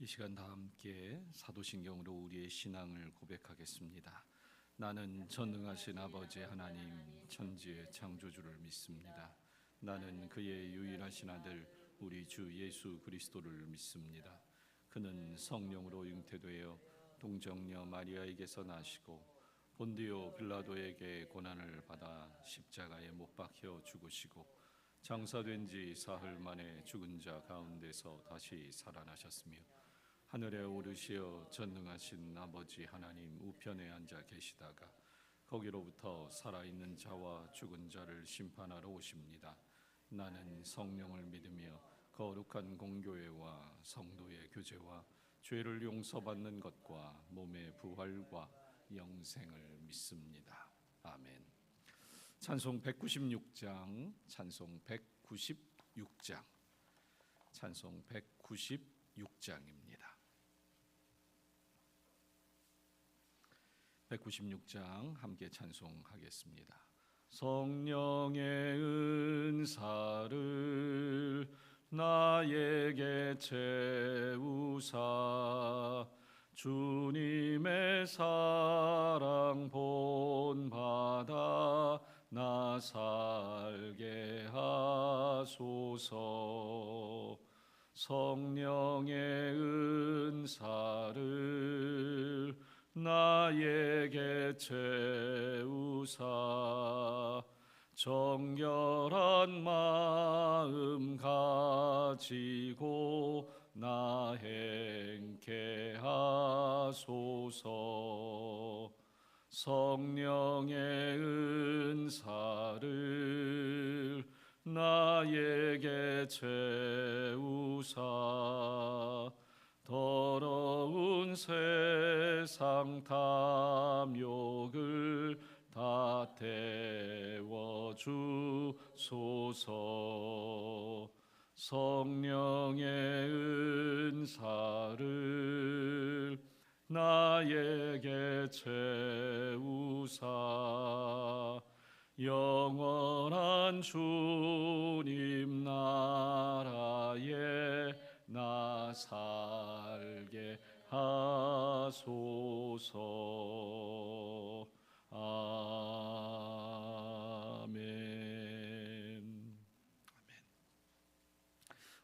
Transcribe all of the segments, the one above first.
이 시간 다 함께 사도신경으로 우리의 신앙을 고백하겠습니다. 나는 전능하신 아버지 하나님 천지의 창조주를 믿습니다. 나는 그의 유일하신 아들 우리 주 예수 그리스도를 믿습니다. 그는 성령으로 잉태되어 동정녀 마리아에게서 나시고 본디오 빌라도에게 고난을 받아 십자가에 못 박혀 죽으시고 장사된 지 사흘 만에 죽은 자 가운데서 다시 살아나셨으며 하늘에 오르시어 전능하신 아버지 하나님 우편에 앉아 계시다가 거기로부터 살아있는 자와 죽은 자를 심판하러 오십니다. 나는 성령을 믿으며 거룩한 공교회와 성도의 교제와 죄를 용서받는 것과 몸의 부활과 영생을 믿습니다. 아멘. 찬송 196장, 찬송 196장, 찬송 196장입니다. 196장 함께 찬송하겠습니다. 성령의 은사를 나에게 채우사 주님의 사랑 본받아 나 살게 하소서. 성령의 은사를 나에게 채우사 정결한 마음 가지고 나 행케 하소서. 성령의 은사를 나에게 채우사 더러운 세상 탐욕을 다 태워주소서. 성령의 은사를 나에게 채우사 영원한 주님 나라에 나 살게 하소서. 아멘.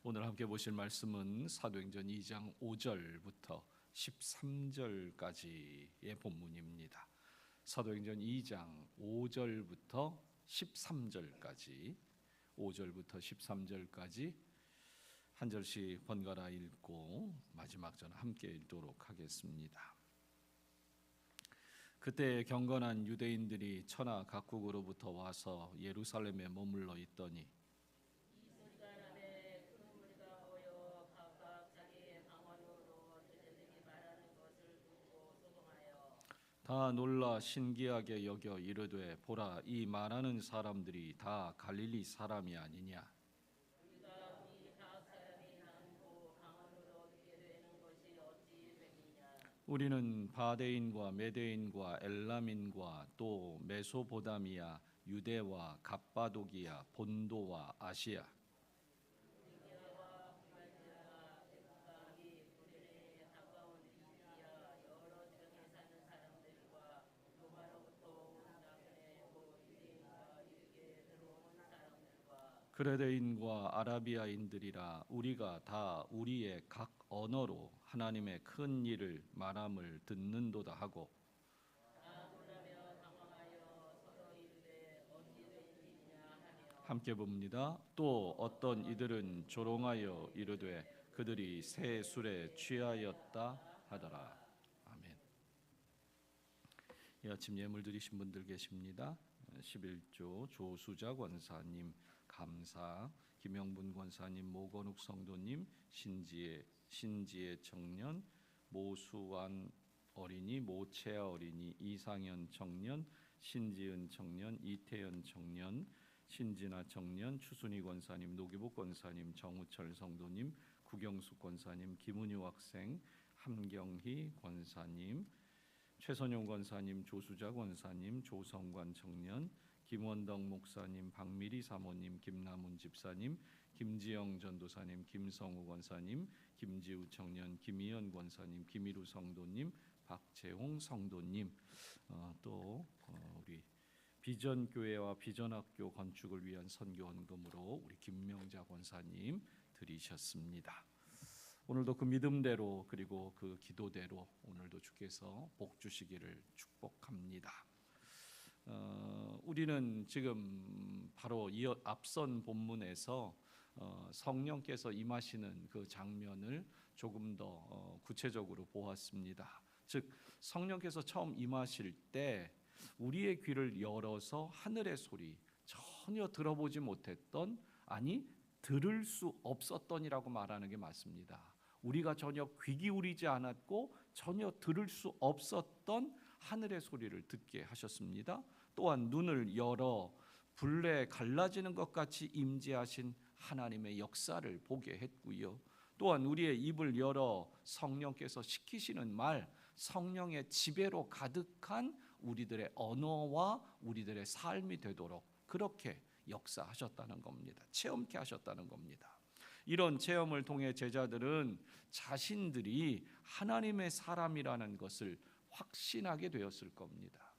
오늘 함께 보실 말씀은 사도행전 2장 5절부터 13절까지의 본문입니다. 사도행전 2장 5절부터 13절까지 5절부터 13절까지 한 절씩 번갈아 읽고 마지막 절 함께 읽도록 하겠습니다. 그때 경건한 유대인들이 천하 각국으로부터 와서 예루살렘에 머물러 있더니 다 놀라 신기하게 여겨 이르되 보라 이 말하는 사람들이 다 갈릴리 사람이 아니냐. 우리는 바데인과 메데인과 엘람인과 또 메소보다미아 유대와 갑바도기아 본도와 아시아 그레데인과 아라비아인들이라 우리가 다 우리의 각 언어로 하나님의 큰 일을 말함을 듣는도다 하고 함께 봅니다. 또 어떤 이들은 조롱하여 이르되 그들이 새 술에 취하였다 하더라. 아멘. 이 아침 예물 드리신 분들 계십니다. 11조 조수자 권사님 감사, 김영분 권사님, 모건욱 성도님, 신지혜 청년, 모수완 어린이, 모채아 어린이, 이상현 청년, 신지은 청년, 이태연 청년, 신진아 청년, 추순희 권사님, 노기복 권사님, 정우철 성도님, 구경숙 권사님, 김은유 학생, 함경희 권사님, 최선용 권사님, 조수자 권사님, 조성관 청년, 김원덕 목사님, 박미리 사모님, 김남훈 집사님, 김지영 전도사님, 김성우 권사님, 김지우 청년, 김희연 권사님, 김희루 성도님, 박재홍 성도님, 또 우리 비전교회와 비전학교 건축을 위한 선교원금으로 우리 김명자 권사님 드리셨습니다. 오늘도 그 믿음대로 그리고 그 기도대로 오늘도 주께서 복 주시기를 축복합니다. 우리는 지금 바로 이 앞선 본문에서 성령께서 임하시는 그 장면을 조금 더 구체적으로 보았습니다. 즉 성령께서 처음 임하실 때 우리의 귀를 열어서 하늘의 소리, 전혀 들어보지 못했던, 아니 들을 수 없었던이라고 말하는 게 맞습니다. 우리가 전혀 귀 기울이지 않았고 전혀 들을 수 없었던 하늘의 소리를 듣게 하셨습니다. 또한 눈을 열어 불에 갈라지는 것 같이 임재하신 하나님의 역사를 보게 했고요. 또한 우리의 입을 열어 성령께서 시키시는 말, 성령의 지배로 가득한 우리들의 언어와 우리들의 삶이 되도록 그렇게 역사하셨다는 겁니다. 체험케 하셨다는 겁니다. 이런 체험을 통해 제자들은 자신들이 하나님의 사람이라는 것을 확신하게 되었을 겁니다.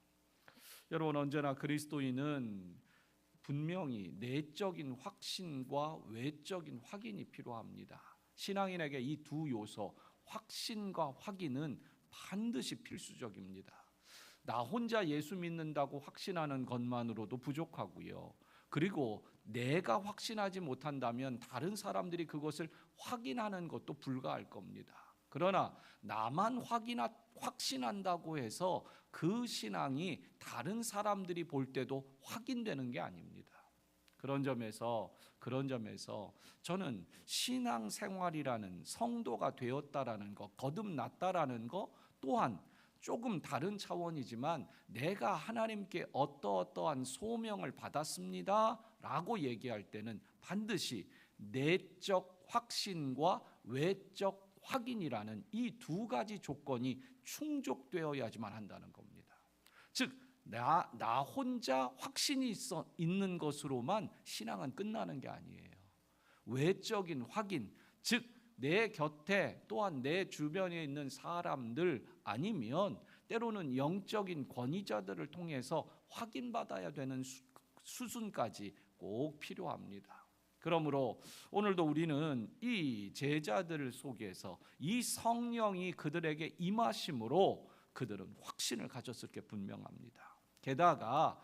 여러분, 언제나 그리스도인은 분명히 내적인 확신과 외적인 확인이 필요합니다. 신앙인에게 이 두 요소, 확신과 확인은 반드시 필수적입니다. 나 혼자 예수 믿는다고 확신하는 것만으로도 부족하고요. 그리고 내가 확신하지 못한다면 다른 사람들이 그것을 확인하는 것도 불가할 겁니다. 그러나 나만 확신한다고 해서 그 신앙이 다른 사람들이 볼 때도 확인되는 게 아닙니다. 그런 점에서 저는 신앙생활이라는, 성도가 되었다라는 것, 거듭났다라는 것 또한 조금 다른 차원이지만 내가 하나님께 어떠한 소명을 받았습니다 라고 얘기할 때는 반드시 내적 확신과 외적 확인이라는 이 두 가지 조건이 충족되어야지만 한다는 겁니다. 즉 나 혼자 확신이 있는 것으로만 신앙은 끝나는 게 아니에요. 외적인 확인, 즉 내 곁에 또한 내 주변에 있는 사람들 아니면 때로는 영적인 권위자들을 통해서 확인받아야 되는 수준까지 꼭 필요합니다. 그러므로 오늘도 우리는 이 제자들 속에서 이 성령이 그들에게 임하심으로 그들은 확신을 가졌을 게 분명합니다. 게다가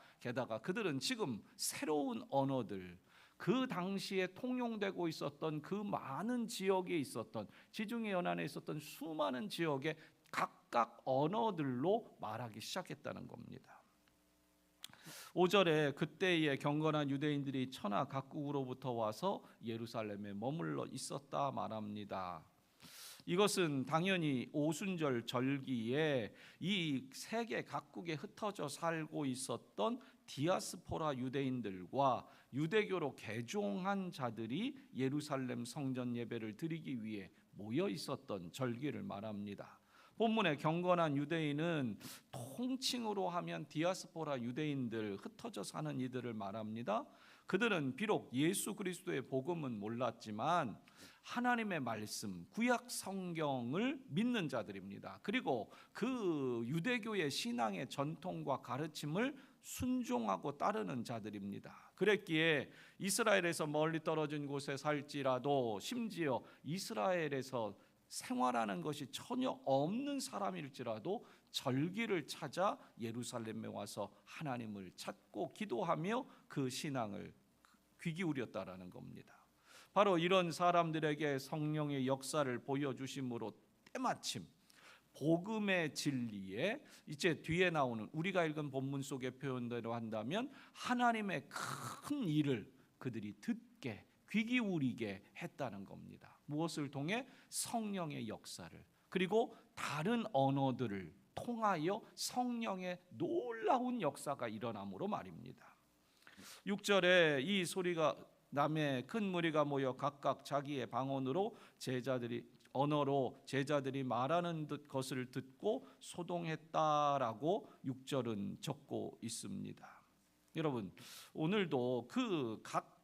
그들은 지금 새로운 언어들, 그 당시에 통용되고 있었던 그 많은 지역에 있었던, 지중해 연안에 있었던 수많은 지역의 각각 언어들로 말하기 시작했다는 겁니다. 5절에 그때의 경건한 유대인들이 천하 각국으로부터 와서 예루살렘에 머물러 있었다 말합니다. 이것은 당연히 오순절 절기에 이 세계 각국에 흩어져 살고 있었던 디아스포라 유대인들과 유대교로 개종한 자들이 예루살렘 성전 예배를 드리기 위해 모여 있었던 절기를 말합니다. 본문의 경건한 유대인은 통칭으로 하면 디아스포라 유대인들, 흩어져 사는 이들을 말합니다. 그들은 비록 예수 그리스도의 복음은 몰랐지만 하나님의 말씀, 구약 성경을 믿는 자들입니다. 그리고 그 유대교의 신앙의 전통과 가르침을 순종하고 따르는 자들입니다. 그랬기에 이스라엘에서 멀리 떨어진 곳에 살지라도, 심지어 이스라엘에서 생활하는 것이 전혀 없는 사람일지라도 절기를 찾아 예루살렘에 와서 하나님을 찾고 기도하며 그 신앙을 귀 기울였다라는 겁니다. 바로 이런 사람들에게 성령의 역사를 보여주심으로 때마침 복음의 진리에 이제 뒤에 나오는 우리가 읽은 본문 속의 표현대로 한다면 하나님의 큰 일을 그들이 듣게, 귀 기울이게 했다는 겁니다. 무엇을 통해? 성령의 역사를, 그리고 다른 언어들을 통하여 성령의 놀라운 역사가 일어남으로 말입니다. 6절에 이 소리가 남에 큰 무리가 모여 각각 자기의 방언으로 언어로 제자들이 말하는 것을 듣고 소동했다라고 6절은 적고 있습니다. 여러분, 오늘도 그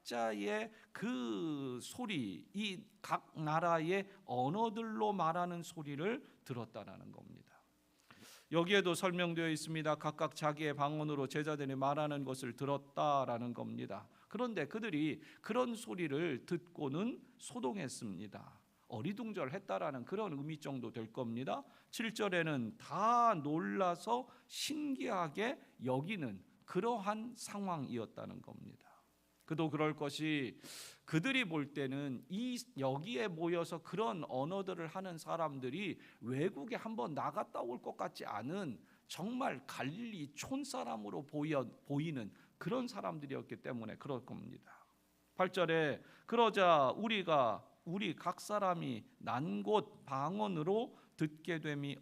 각자의 그 소리, 이 각 나라의 언어들로 말하는 소리를 들었다라는 겁니다. 여기에도 설명되어 있습니다. 각각 자기의 방언으로 제자들이 말하는 것을 들었다라는 겁니다. 그런데 그들이 그런 소리를 듣고는 소동했습니다. 어리둥절했다라는 그런 의미 정도 될 겁니다. 7절에는 다 놀라서 신기하게 여기는 그러한 상황이었다는 겁니다. 그도 그럴 것이 그들이 볼 때는 여기에 모여서 그런 언어들을 하는 사람들이 외국에 한번 나갔다 올 것 같지 않은 정말 갈릴리 촌사람으로 보이는 그런 사람들이었기 때문에 그럴 겁니다. 8절에 그러자 우리 각 사람이 난 곳 방언으로 듣게 됨이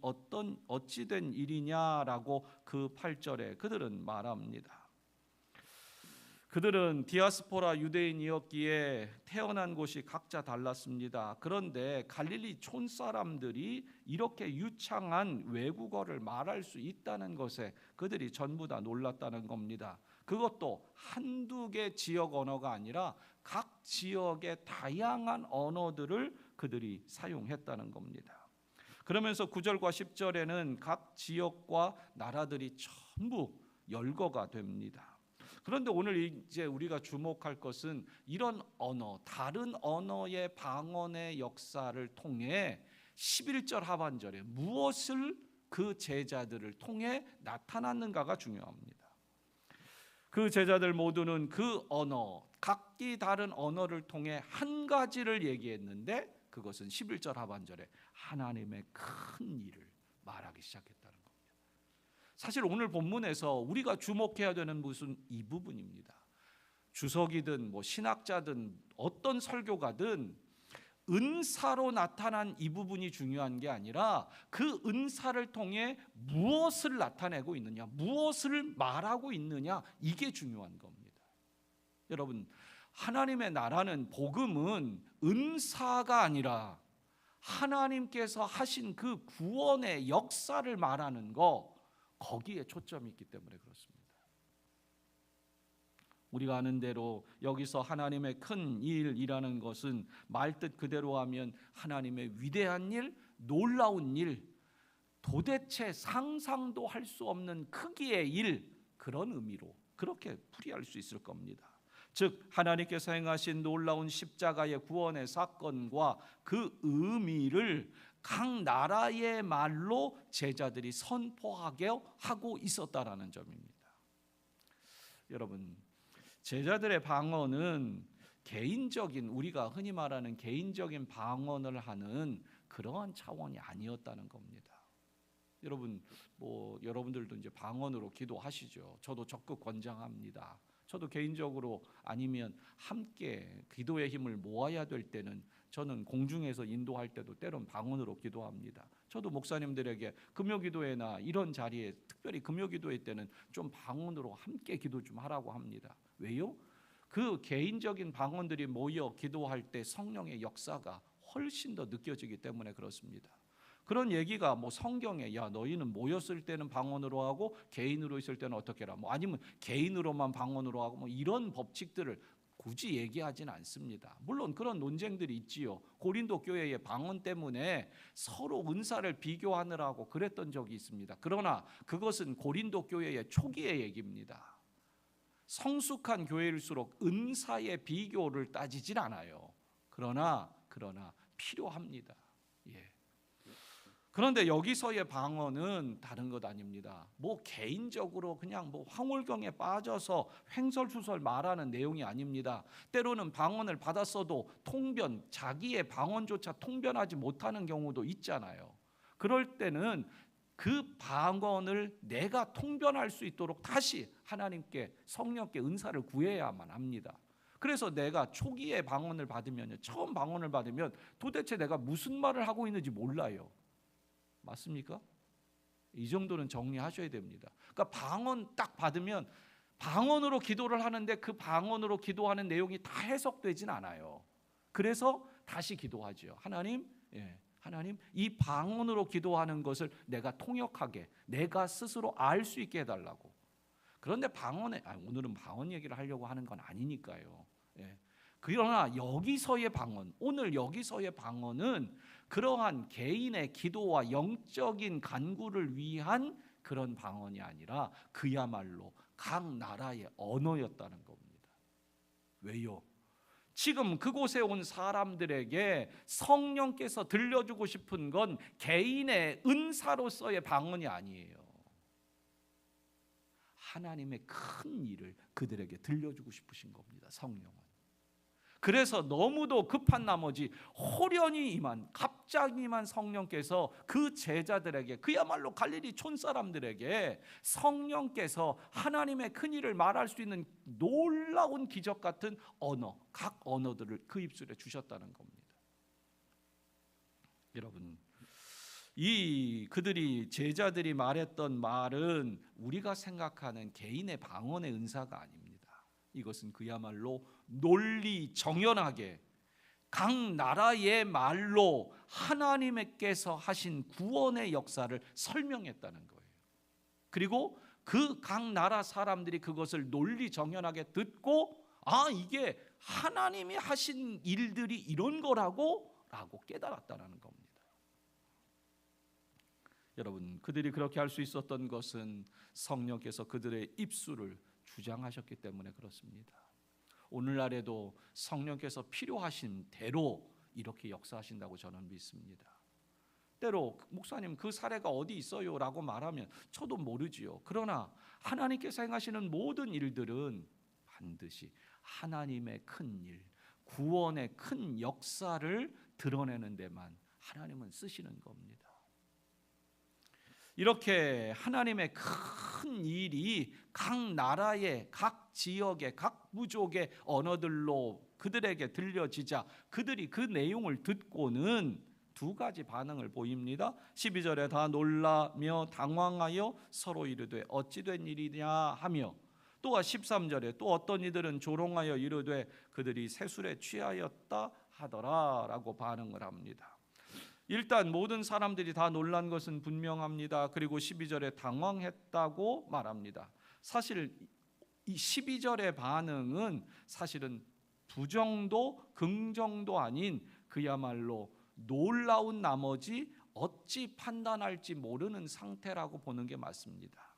어찌된 일이냐라고 그 8절에 그들은 말합니다. 그들은 디아스포라 유대인이었기에 태어난 곳이 각자 달랐습니다. 그런데 갈릴리 촌사람들이 이렇게 유창한 외국어를 말할 수 있다는 것에 그들이 전부 다 놀랐다는 겁니다. 그것도 한두 개 지역 언어가 아니라 각 지역의 다양한 언어들을 그들이 사용했다는 겁니다. 그러면서 9절과 10절에는 각 지역과 나라들이 전부 열거가 됩니다. 그런데 오늘 이제 우리가 주목할 것은 이런 언어, 다른 언어의 방언의 역사를 통해 11절 하반절에 무엇을 그 제자들을 통해 나타났는가가 중요합니다. 그 제자들 모두는 그 언어, 각기 다른 언어를 통해 한 가지를 얘기했는데 그것은 11절 하반절에 하나님의 큰 일을 말하기 시작했다는 겁니다. 사실 오늘 본문에서 우리가 주목해야 되는 것은 이 부분입니다. 주석이든 신학자든 어떤 설교가든 은사로 나타난 이 부분이 중요한 게 아니라 그 은사를 통해 무엇을 나타내고 있느냐, 무엇을 말하고 있느냐, 이게 중요한 겁니다. 여러분, 하나님의 나라는, 복음은 은사가 아니라 하나님께서 하신 그 구원의 역사를 말하는 거, 거기에 초점이 있기 때문에 그렇습니다. 우리가 아는 대로 여기서 하나님의 큰 일이라는 것은 말뜻 그대로 하면 하나님의 위대한 일, 놀라운 일, 도대체 상상도 할 수 없는 크기의 일, 그런 의미로 그렇게 풀이할 수 있을 겁니다. 즉 하나님께서 행하신 놀라운 십자가의 구원의 사건과 그 의미를 각 나라의 말로 제자들이 선포하게 하고 있었다라는 점입니다. 여러분, 제자들의 방언은 개인적인, 우리가 흔히 말하는 개인적인 방언을 하는 그러한 차원이 아니었다는 겁니다. 여러분, 여러분들도 이제 방언으로 기도하시죠. 저도 적극 권장합니다. 저도 개인적으로 아니면 함께 기도의 힘을 모아야 될 때는 저는 공중에서 인도할 때도 때론 방언으로 기도합니다. 저도 목사님들에게 금요기도회나 이런 자리에, 특별히 금요기도회 때는 좀 방언으로 함께 기도 좀 하라고 합니다. 왜요? 그 개인적인 방언들이 모여 기도할 때 성령의 역사가 훨씬 더 느껴지기 때문에 그렇습니다. 그런 얘기가 성경에 너희는 모였을 때는 방언으로 하고 개인으로 있을 때는 어떻게 해라, 아니면 개인으로만 방언으로 하고 이런 법칙들을 굳이 얘기하진 않습니다. 물론 그런 논쟁들이 있지요. 고린도 교회의 방언 때문에 서로 은사를 비교하느라고 그랬던 적이 있습니다. 그러나 그것은 고린도 교회의 초기의 얘기입니다. 성숙한 교회일수록 은사의 비교를 따지질 않아요. 그러나 필요합니다. 그런데 여기서의 방언은 다른 것 아닙니다. 개인적으로 그냥 황홀경에 빠져서 횡설수설 말하는 내용이 아닙니다. 때로는 방언을 받았어도 자기의 방언조차 통변하지 못하는 경우도 있잖아요. 그럴 때는 그 방언을 내가 통변할 수 있도록 다시 하나님께, 성령께 은사를 구해야만 합니다. 그래서 내가 초기에 방언을 받으면, 처음 방언을 받으면 도대체 내가 무슨 말을 하고 있는지 몰라요. 맞습니까? 이 정도는 정리하셔야 됩니다. 그러니까 방언 딱 받으면 방언으로 기도를 하는데 그 방언으로 기도하는 내용이 다 해석되진 않아요. 그래서 다시 기도하죠. 하나님, 이 방언으로 기도하는 것을 내가 통역하게, 내가 스스로 알 수 있게 해달라고. 그런데 오늘은 방언 얘기를 하려고 하는 건 아니니까요. 그러나 여기서의 방언, 오늘 여기서의 방언은 그러한 개인의 기도와 영적인 간구를 위한 그런 방언이 아니라 그야말로 각 나라의 언어였다는 겁니다. 왜요? 지금 그곳에 온 사람들에게 성령께서 들려주고 싶은 건 개인의 은사로서의 방언이 아니에요. 하나님의 큰 일을 그들에게 들려주고 싶으신 겁니다. 성령은. 그래서 너무도 급한 나머지 호련히 갑자기 임한 성령께서 그 제자들에게, 그야말로 갈릴리 촌사람들에게 성령께서 하나님의 큰 일을 말할 수 있는 놀라운 기적 같은 언어, 각 언어들을 그 입술에 주셨다는 겁니다. 여러분, 그들이 제자들이 말했던 말은 우리가 생각하는 개인의 방언의 은사가 아닙니다. 이것은 그야말로 논리정연하게 각 나라의 말로 하나님께서 하신 구원의 역사를 설명했다는 거예요. 그리고 그 각 나라 사람들이 그것을 논리정연하게 듣고 이게 하나님이 하신 일들이 이런 거라고 깨달았다는 겁니다. 여러분, 그들이 그렇게 할 수 있었던 것은 성령께서 그들의 입술을 주장하셨기 때문에 그렇습니다. 오늘날에도 성령께서 필요하신 대로 이렇게 역사하신다고 저는 믿습니다. 때로 목사님 그 사례가 어디 있어요? 라고 말하면 저도 모르지요. 그러나 하나님께서 행하시는 모든 일들은 반드시 하나님의 큰 일, 구원의 큰 역사를 드러내는 데만 하나님은 쓰시는 겁니다. 이렇게 하나님의 큰 일이 각 나라의, 각 지역의, 각 부족의 언어들로 그들에게 들려지자 그들이 그 내용을 듣고는 두 가지 반응을 보입니다. 12절에 다 놀라며 당황하여 서로 이르되 어찌 된 일이냐 하며, 또한 13절에 또 어떤 이들은 조롱하여 이르되 그들이 세술에 취하였다 하더라 라고 반응을 합니다. 일단 모든 사람들이 다 놀란 것은 분명합니다. 그리고 12절에 당황했다고 말합니다. 사실 이 12절의 반응은 사실은 부정도 긍정도 아닌 그야말로 놀라운 나머지 어찌 판단할지 모르는 상태라고 보는 게 맞습니다.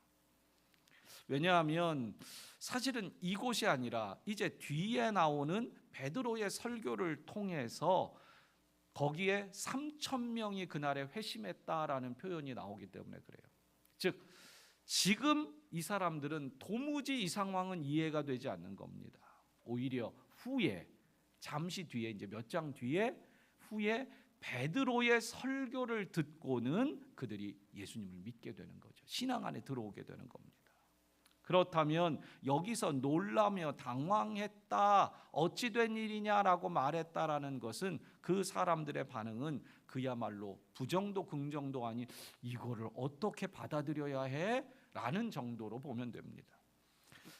왜냐하면 사실은 이곳이 아니라 이제 뒤에 나오는 베드로의 설교를 통해서 거기에 3,000명이 그날에 회심했다라는 표현이 나오기 때문에 그래요. 즉 지금 이 사람들은 도무지 이 상황은 이해가 되지 않는 겁니다. 오히려 후에, 잠시 뒤에, 이제 몇 장 뒤에 후에 베드로의 설교를 듣고는 그들이 예수님을 믿게 되는 거죠. 신앙 안에 들어오게 되는 겁니다. 그렇다면 여기서 놀라며 당황했다, 어찌 된 일이냐라고 말했다라는 것은 그 사람들의 반응은 그야말로 부정도 긍정도 아닌 이거를 어떻게 받아들여야 해? 라는 정도로 보면 됩니다.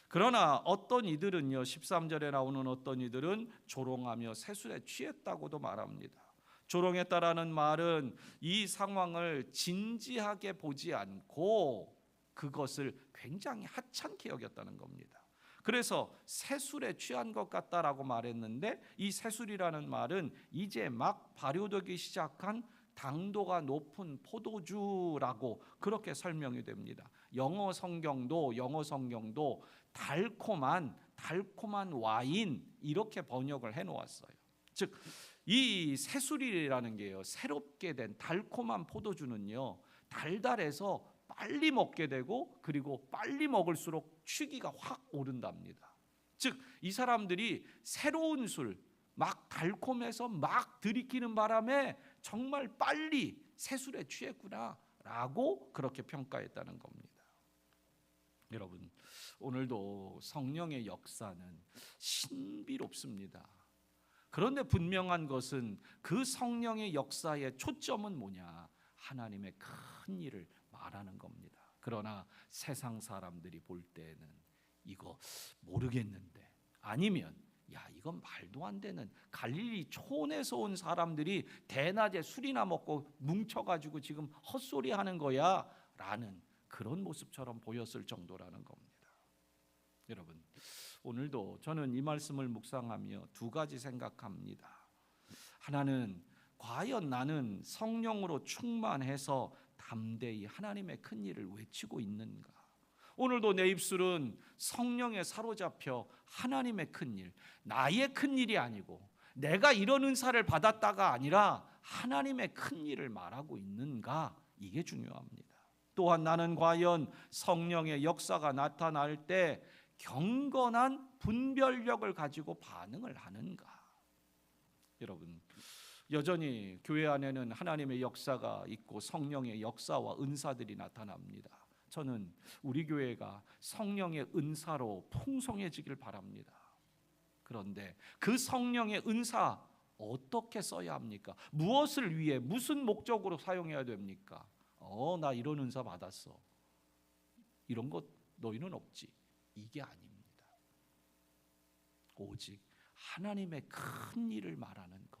그러나 어떤 이들은요, 13절에 나오는 어떤 이들은 조롱하며 세술에 취했다고도 말합니다. 조롱했다라는 말은 이 상황을 진지하게 보지 않고 그것을 굉장히 하찮게 여겼다는 겁니다. 그래서 세술에 취한 것 같다라고 말했는데, 이 세술이라는 말은 이제 막 발효되기 시작한 당도가 높은 포도주라고 그렇게 설명이 됩니다. 영어 성경도 달콤한 와인 이렇게 번역을 해놓았어요. 즉 이 세술이라는 게요, 새롭게 된 달콤한 포도주는요, 달달해서 빨리 먹게 되고 그리고 빨리 먹을수록 취기가 확 오른답니다. 즉 이 사람들이 새로운 술, 막 달콤해서 막 들이키는 바람에 정말 빨리 새술에 취했구나라고 그렇게 평가했다는 겁니다. 여러분, 오늘도 성령의 역사는 신비롭습니다. 그런데 분명한 것은 그 성령의 역사의 초점은 뭐냐? 하나님의 큰 일을 말하는 겁니다. 그러나 세상 사람들이 볼 때는 이거 모르겠는데, 아니면 이건 말도 안 되는, 갈릴리 촌에서 온 사람들이 대낮에 술이나 먹고 뭉쳐가지고 지금 헛소리 하는 거야 라는 그런 모습처럼 보였을 정도라는 겁니다. 여러분, 오늘도 저는 이 말씀을 묵상하며 두 가지 생각합니다. 하나는 과연 나는 성령으로 충만해서 담대히 하나님의 큰 일을 외치고 있는가? 오늘도 내 입술은 성령에 사로잡혀 하나님의 큰 일, 나의 큰 일이 아니고 내가 이런 은사를 받았다가 아니라 하나님의 큰 일을 말하고 있는가? 이게 중요합니다. 또한 나는 과연 성령의 역사가 나타날 때 경건한 분별력을 가지고 반응을 하는가? 여러분, 여전히 교회 안에는 하나님의 역사가 있고 성령의 역사와 은사들이 나타납니다. 저는 우리 교회가 성령의 은사로 풍성해지길 바랍니다. 그런데 그 성령의 은사 어떻게 써야 합니까? 무엇을 위해 무슨 목적으로 사용해야 됩니까? 나 이런 은사 받았어. 이런 것 너희는 없지. 이게 아닙니다. 오직 하나님의 큰 일을 말하는 것.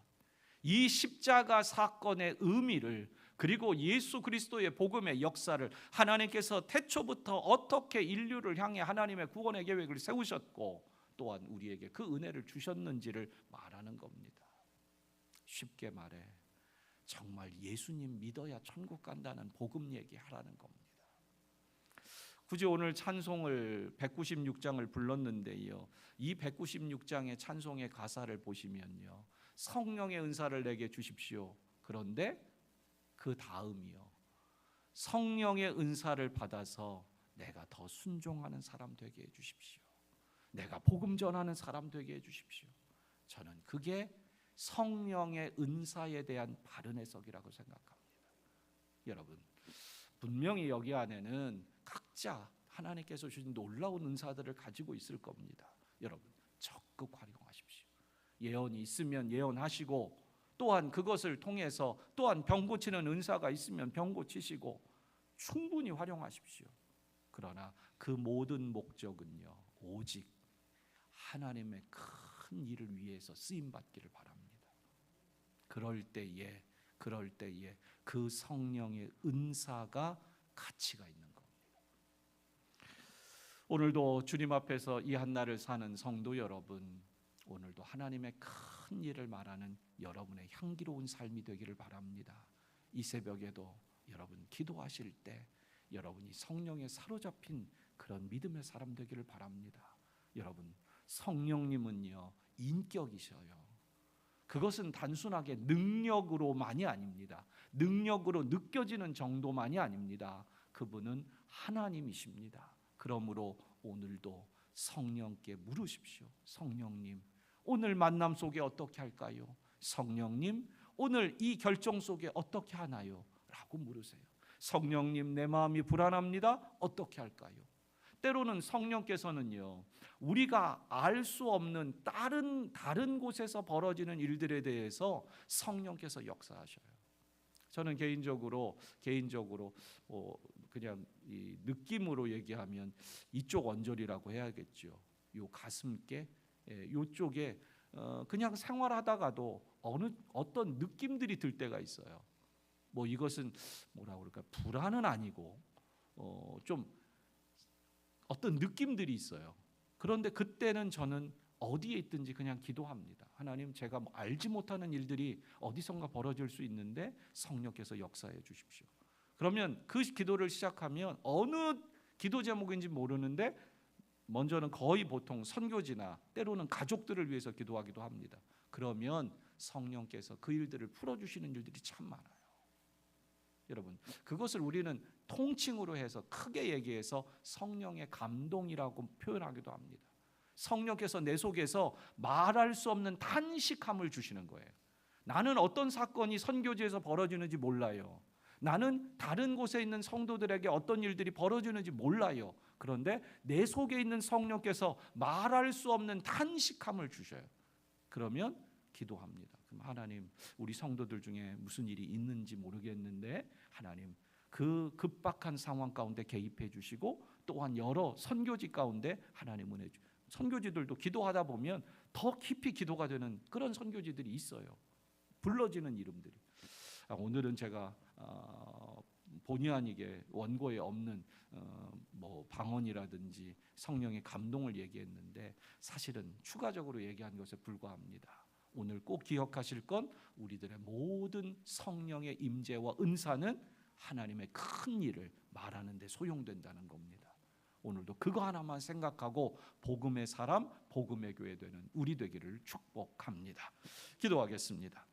이 십자가 사건의 의미를, 그리고 예수 그리스도의 복음의 역사를, 하나님께서 태초부터 어떻게 인류를 향해 하나님의 구원의 계획을 세우셨고 또한 우리에게 그 은혜를 주셨는지를 말하는 겁니다. 쉽게 말해 정말 예수님 믿어야 천국 간다는 복음 얘기하라는 겁니다. 굳이 오늘 찬송을 196장을 불렀는데요, 이 196장의 찬송의 가사를 보시면요, 성령의 은사를 내게 주십시오. 그런데 그 다음이요, 성령의 은사를 받아서 내가 더 순종하는 사람 되게 해주십시오. 내가 복음 전하는 사람 되게 해주십시오. 저는 그게 성령의 은사에 대한 바른 해석이라고 생각합니다. 여러분, 분명히 여기 안에는 각자 하나님께서 주신 놀라운 은사들을 가지고 있을 겁니다. 여러분, 적극 활용하십시오. 예언이 있으면 예언하시고, 또한 그것을 통해서 또한 병 고치는 은사가 있으면 병 고치시고 충분히 활용하십시오. 그러나 그 모든 목적은요, 오직 하나님의 큰 일을 위해서 쓰임 받기를 바랍니다. 그럴 때에 그 성령의 은사가 가치가 있는 겁니다. 오늘도 주님 앞에서 이 한날을 사는 성도 여러분, 오늘도 하나님의 큰 일을 말하는 여러분의 향기로운 삶이 되기를 바랍니다. 이 새벽에도 여러분 기도하실 때 여러분이 성령에 사로잡힌 그런 믿음의 사람 되기를 바랍니다. 여러분, 성령님은요 인격이셔요. 그것은 단순하게 능력으로만이 아닙니다. 능력으로 느껴지는 정도만이 아닙니다. 그분은 하나님이십니다. 그러므로 오늘도 성령께 물으십시오. 성령님, 오늘 만남 속에 어떻게 할까요? 성령님, 오늘 이 결정 속에 어떻게 하나요? 라고 물으세요. 성령님, 내 마음이 불안합니다. 어떻게 할까요? 때로는 성령께서는요, 우리가 알 수 없는 다른 곳에서 벌어지는 일들에 대해서 성령께서 역사하셔요. 저는 개인적으로 그냥 이 느낌으로 얘기하면 이쪽 언저리라고 해야겠죠. 요 가슴께, 요쪽에 그냥 생활하다가도 어떤 느낌들이 들 때가 있어요. 뭐 이것은 뭐라 그럴까, 불안은 아니고 좀 어떤 느낌들이 있어요. 그런데 그때는 저는 어디에 있든지 그냥 기도합니다. 하나님, 제가 뭐 알지 못하는 일들이 어디선가 벌어질 수 있는데 성령께서 역사해 주십시오. 그러면 그 기도를 시작하면 어느 기도 제목인지 모르는데 먼저는 거의 보통 선교지나 때로는 가족들을 위해서 기도하기도 합니다. 그러면 성령께서 그 일들을 풀어주시는 일들이 참 많아요. 여러분, 그것을 우리는 통칭으로 해서 크게 얘기해서 성령의 감동이라고 표현하기도 합니다. 성령께서 내 속에서 말할 수 없는 탄식함을 주시는 거예요. 나는 어떤 사건이 선교지에서 벌어지는지 몰라요. 나는 다른 곳에 있는 성도들에게 어떤 일들이 벌어지는지 몰라요. 그런데 내 속에 있는 성령께서 말할 수 없는 탄식함을 주셔요. 그러면 기도합니다. 그럼 하나님, 우리 성도들 중에 무슨 일이 있는지 모르겠는데 하나님, 그 급박한 상황 가운데 개입해 주시고, 또한 여러 선교지 가운데 하나님 은혜 주시고, 선교지들도 기도하다 보면 더 깊이 기도가 되는 그런 선교지들이 있어요. 불러지는 이름들이. 오늘은 제가 본의 아니게 원고에 없는 방언이라든지 성령의 감동을 얘기했는데 사실은 추가적으로 얘기한 것에 불과합니다. 오늘 꼭 기억하실 건 우리들의 모든 성령의 임재와 은사는 하나님의 큰 일을 말하는 데 소용된다는 겁니다. 오늘도 그거 하나만 생각하고 복음의 사람, 복음의 교회 되는 우리 되기를 축복합니다. 기도하겠습니다.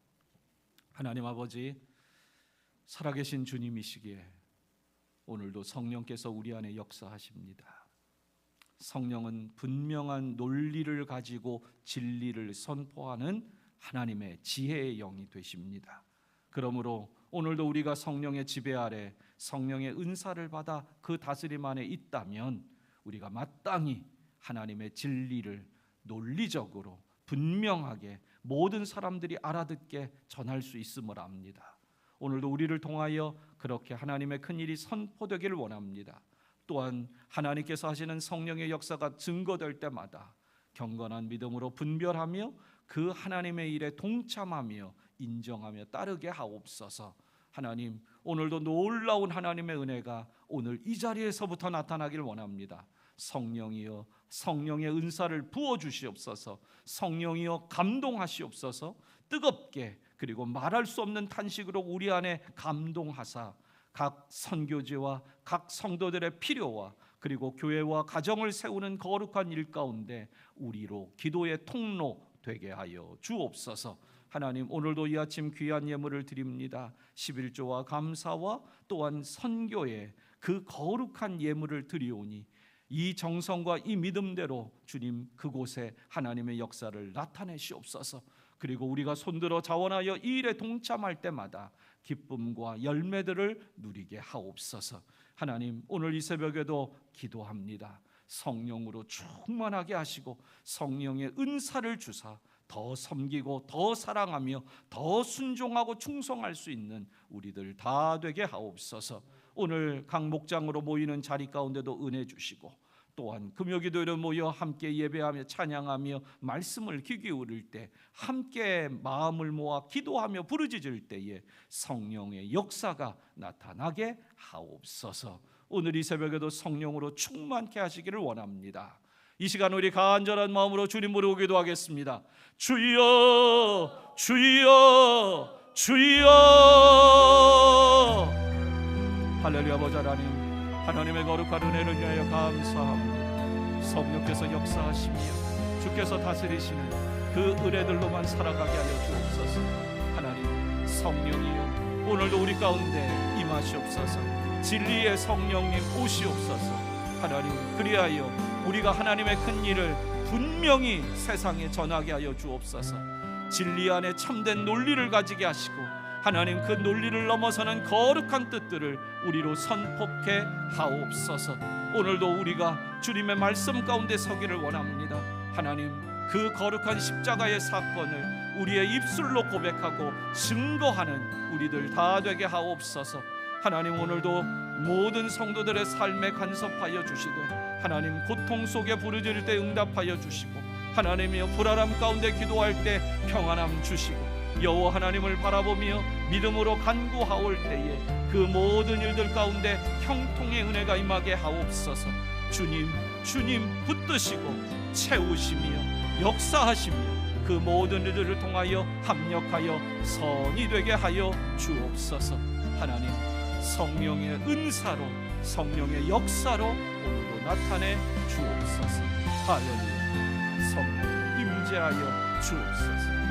하나님 아버지, 살아계신 주님이시기에 오늘도 성령께서 우리 안에 역사하십니다. 성령은 분명한 논리를 가지고 진리를 선포하는 하나님의 지혜의 영이 되십니다. 그러므로 오늘도 우리가 성령의 지배 아래 성령의 은사를 받아 그 다스림 안에 있다면 우리가 마땅히 하나님의 진리를 논리적으로 분명하게 모든 사람들이 알아듣게 전할 수 있음을 압니다. 오늘도 우리를 통하여 그렇게 하나님의 큰 일이 선포되기를 원합니다. 또한 하나님께서 하시는 성령의 역사가 증거될 때마다 경건한 믿음으로 분별하며 그 하나님의 일에 동참하며 인정하며 따르게 하옵소서. 하나님, 오늘도 놀라운 하나님의 은혜가 오늘 이 자리에서부터 나타나길 원합니다. 성령이여, 성령의 은사를 부어주시옵소서. 성령이여, 감동하시옵소서. 뜨겁게 그리고 말할 수 없는 탄식으로 우리 안에 감동하사 각 선교지와 각 성도들의 필요와 그리고 교회와 가정을 세우는 거룩한 일 가운데 우리로 기도의 통로 되게 하여 주옵소서. 하나님, 오늘도 이 아침 귀한 예물을 드립니다. 11조와 감사와 또한 선교의 그 거룩한 예물을 드리오니 이 정성과 이 믿음대로 주님 그곳에 하나님의 역사를 나타내시옵소서. 그리고 우리가 손들어 자원하여 이 일에 동참할 때마다 기쁨과 열매들을 누리게 하옵소서. 하나님, 오늘 이 새벽에도 기도합니다. 성령으로 충만하게 하시고 성령의 은사를 주사 더 섬기고 더 사랑하며 더 순종하고 충성할 수 있는 우리들 다 되게 하옵소서. 오늘 각 목장으로 모이는 자리 가운데도 은혜 주시고 또한 금요기도일에 모여 함께 예배하며 찬양하며 말씀을 귀 기울일 때 함께 마음을 모아 기도하며 부르짖을 때에 성령의 역사가 나타나게 하옵소서. 오늘 이 새벽에도 성령으로 충만케 하시기를 원합니다. 이 시간 우리 간절한 마음으로 주님 부르고 기도하겠습니다. 주여, 주여, 주여. 할렐루야. 아버지 하나님, 하나님의 거룩한 은혜를 위하여 감사합니다. 성령께서 역사하시며 주께서 다스리시는 그 은혜들로만 살아가게 하여 주옵소서. 하나님, 성령이여, 오늘도 우리 가운데 임하시옵소서. 진리의 성령님 오시옵소서. 하나님, 그리하여 우리가 하나님의 큰 일을 분명히 세상에 전하게 하여 주옵소서. 진리 안에 참된 논리를 가지게 하시고 하나님, 그 논리를 넘어서는 거룩한 뜻들을 우리로 선포케 하옵소서. 오늘도 우리가 주님의 말씀 가운데 서기를 원합니다. 하나님, 그 거룩한 십자가의 사건을 우리의 입술로 고백하고 증거하는 우리들 다 되게 하옵소서. 하나님, 오늘도 모든 성도들의 삶에 간섭하여 주시되 하나님, 고통 속에 부르짖을 때 응답하여 주시고 하나님이여, 불안함 가운데 기도할 때 평안함 주시고 여호와 하나님을 바라보며 믿음으로 간구하올 때에 그 모든 일들 가운데 형통의 은혜가 임하게 하옵소서. 주님, 주님 붙드시고 채우시며 역사하시며 그 모든 일들을 통하여 합력하여 선이 되게 하여 주옵소서. 하나님, 성령의 은사로 성령의 역사로 오늘도 나타내 주옵소서. 할렐루야. 성령 임재하여 주옵소서.